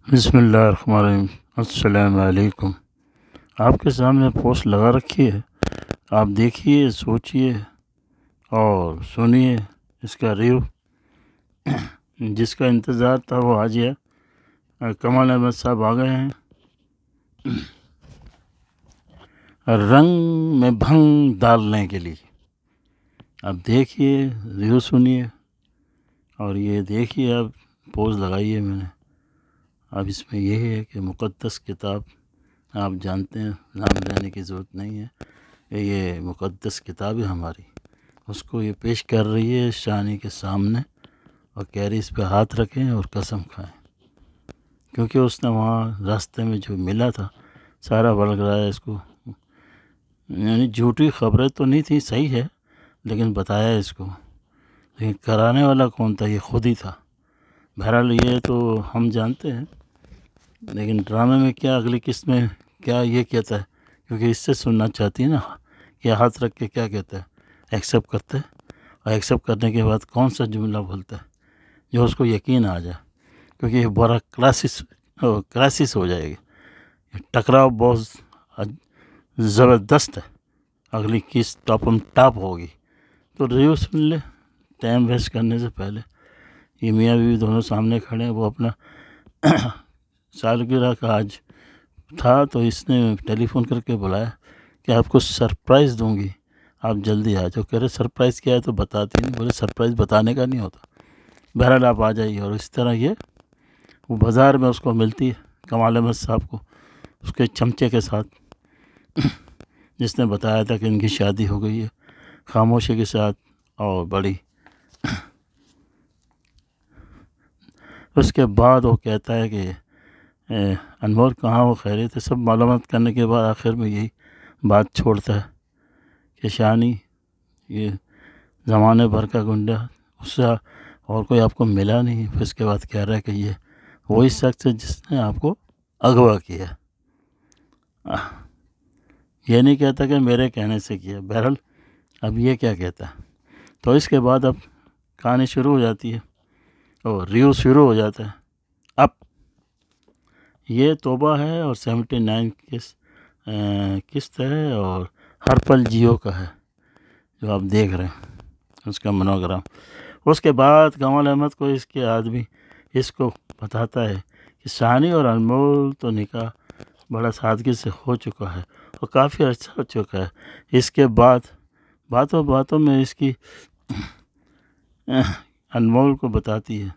بسم اللہ الرحمن الرحیم۔ السلام علیکم۔ آپ کے سامنے پوسٹ لگا رکھی ہے، آپ دیکھیے، سوچئے اور سنیے اس کا ریویو۔ جس کا انتظار تھا وہ آ گیا، کمال احمد صاحب آ گئے ہیں رنگ میں بھنگ ڈالنے کے لیے۔ اب دیکھیے، ریویو سنیے اور یہ دیکھیے، اب پوز لگائیے میں نے۔ اب اس میں یہ ہے کہ مقدس کتاب آپ جانتے ہیں، نام لینے کی ضرورت نہیں ہے کہ یہ مقدس کتاب ہے ہماری، اس کو یہ پیش کر رہی ہے شانی کے سامنے اور کہہ رہی اس پہ ہاتھ رکھیں اور قسم کھائیں، کیونکہ اس نے وہاں راستے میں جو ملا تھا سارا بلگ رہا ہے اس کو، یعنی جھوٹی خبریں تو نہیں تھی، صحیح ہے، لیکن بتایا اس کو، لیکن کرانے والا کون تھا؟ یہ خود ہی تھا۔ بہرحال یہ تو ہم جانتے ہیں، لیکن ڈرامے میں کیا اگلی قسط میں کیا یہ کہتا ہے، کیونکہ اس سے سننا چاہتی ہے نا کہ ہاتھ رکھ کے کیا کہتا ہے، ایکسیپٹ کرتا ہے، اور ایکسیپٹ کرنے کے بعد کون سا جملہ بولتا ہے جو اس کو یقین آ جائے، کیونکہ یہ بڑا کرائسس ہو جائے گی، ٹکراؤ بہت زبردست ہے، اگلی قسط ٹاپ ہوگی۔ تو ریویو سن لے ٹائم ویسٹ کرنے سے پہلے۔ یہ میاں بیوی دونوں سامنے کھڑے ہیں، وہ اپنا سالگرہ کا آج تھا تو اس نے ٹیلی فون کر کے بلایا کہ آپ کو سرپرائز دوں گی، آپ جلدی آ جاؤ۔ کہہ رہے سرپرائز کیا ہے تو بتاتی نہیں، بولے سرپرائز بتانے کا نہیں ہوتا، بہرحال آپ آ جائیے۔ اور اس طرح یہ وہ بازار میں اس کو ملتی ہے کمال احمد صاحب کو، اس کے چمچے کے ساتھ، جس نے بتایا تھا کہ ان کی شادی ہو گئی ہے خاموشی کے ساتھ اور بڑی۔ اس کے بعد وہ کہتا ہے کہ انمول کہاں ہو، خیریت ہے؟ سب معلومات کرنے کے بعد آخر میں یہی بات چھوڑتا ہے کہ شانی یہ زمانے بھر کا گنڈا، اس سے اور کوئی آپ کو ملا نہیں۔ پھر اس کے بعد کہہ رہا ہے کہ یہ وہی شخص ہے جس نے آپ کو اغوا کیا، یہ نہیں کہتا کہ میرے کہنے سے کیا۔ بہرحال اب یہ کیا کہتا ہے، تو اس کے بعد اب کہانی شروع ہو جاتی ہے اور ریو شروع ہو جاتا ہے۔ اب یہ توبہ ہے اور 79 قسط ہے اور ہر پل جیو کا ہے جو آپ دیکھ رہے ہیں اس کا منوگرام۔ اس کے بعد کمال احمد کو اس کے آدمی اس کو بتاتا ہے کہ ثانی اور انمول تو نکاح بڑا سادگی سے ہو چکا ہے اور کافی عرصہ ہو چکا ہے۔ اس کے بعد باتوں میں اس کی انمول کو بتاتی ہے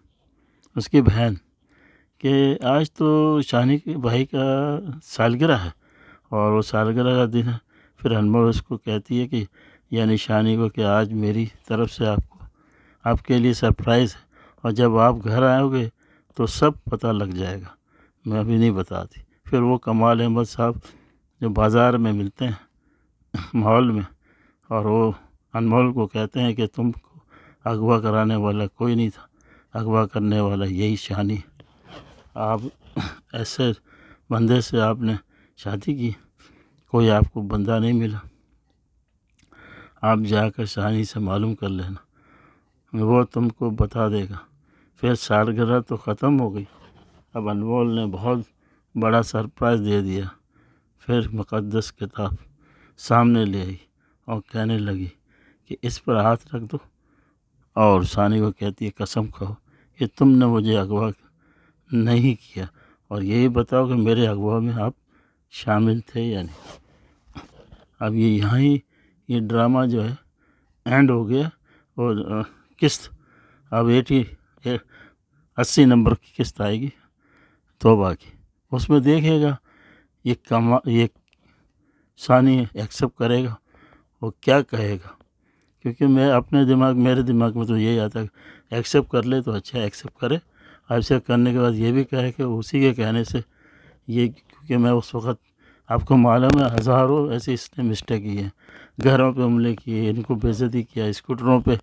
اس کی بہن کہ آج تو شانی کے بھائی کا سالگرہ ہے اور وہ سالگرہ کا دن ہے۔ پھر انمول اس کو کہتی ہے کہ یعنی شانی کو کہ آج میری طرف سے آپ کے لیے سرپرائز ہے، اور جب آپ گھر آؤ گے تو سب پتہ لگ جائے گا، میں ابھی نہیں بتاتی۔ پھر وہ کمال احمد صاحب جو بازار میں ملتے ہیں ماحول میں، اور وہ انمول کو کہتے ہیں کہ تم کو اغوا کرانے والا کوئی نہیں تھا، اغوا کرنے والا یہی شانی، آپ ایسے بندے سے آپ نے شادی کی، کوئی آپ کو بندہ نہیں ملا، آپ جا کر شانی سے معلوم کر لینا، وہ تم کو بتا دے گا۔ پھر سالگرہ تو ختم ہو گئی، اب انمول نے بہت بڑا سرپرائز دے دیا۔ پھر مقدس کتاب سامنے لے آئی اور کہنے لگی کہ اس پر ہاتھ رکھ دو، اور ثانی کو کہتی ہے قسم کھاؤ کہ تم نے مجھے اغوا نہیں کیا، اور یہی بتاؤ کہ میرے اغوا میں آپ شامل تھے یا نہیں۔ اب یہاں ہی یہ ڈرامہ جو ہے اینڈ ہو گیا، اور قسط اب 80 نمبر کی قسط آئے گی توبہ کی، اس میں دیکھے گا یہ ثانی ایکسیپٹ کرے گا، وہ کیا کہے گا، کیونکہ میرے دماغ میں تو یہی آتا ہے کہ ایکسیپٹ کر لے تو اچھا، ایکسیپٹ کرے، ایکسیپٹ کرنے کے بعد یہ بھی کہے کہ اسی کے کہنے سے یہ، کیونکہ میں اس وقت آپ کو معلوم ہے ہزاروں ایسے اس نے مسٹیک کی ہیں، گھروں پہ حملے کیے، ان کو بے عزتی کیا، اسکوٹروں پہ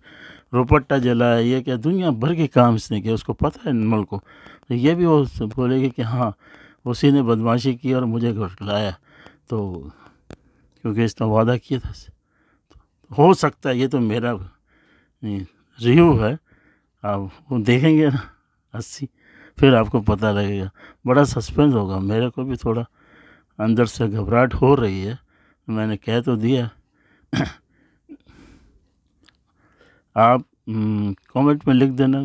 روپٹہ جلایا، یہ کیا دنیا بھر کے کام اس نے کیا، اس کو پتہ ہے انمول کو، تو یہ بھی وہ بولے گی کہ ہاں اسی نے بدماشی کی اور مجھے گھٹلایا، تو کیونکہ اس نے وعدہ کیا تھا، ہو سکتا ہے، یہ تو میرا ریویو ہے، آپ وہ دیکھیں گے نا 80 پھر آپ کو پتہ لگے گا، بڑا سسپینس ہوگا۔ میرے کو بھی تھوڑا اندر سے گھبراہٹ ہو رہی ہے، میں نے کہہ تو دیا۔ آپ کامنٹ میں لکھ دینا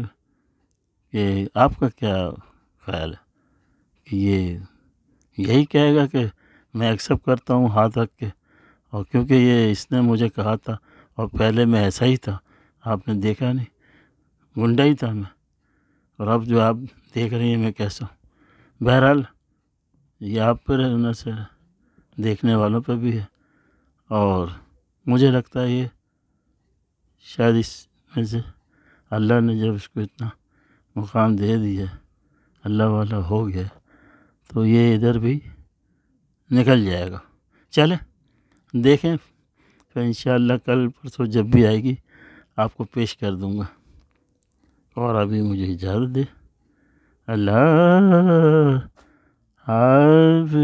کہ آپ کا کیا خیال ہے، کہ یہ یہی کہے گا کہ میں ایکسیپٹ کرتا ہوں ہاتھ رکھ کے، اور کیونکہ یہ اس نے مجھے کہا تھا اور پہلے میں ایسا ہی تھا، آپ نے دیکھا نہیں، گنڈا ہی تھا میں، اور اب جو آپ دیکھ رہی ہیں میں کیسا ہوں۔ بہرحال یہ آپ پہ رہنا سے دیکھنے والوں پہ بھی ہے، اور مجھے لگتا ہے یہ شاید اس میں سے اللہ نے جب اس کو اتنا مقام دے دیا، اللہ والا ہو گیا، تو یہ ادھر بھی نکل جائے گا۔ چلیں دیکھیں، پھر انشاءاللہ کل پرسوں جب بھی آئے گی آپ کو پیش کر دوں گا۔ اور ابھی مجھے اجازت دے، اللہ حافظ۔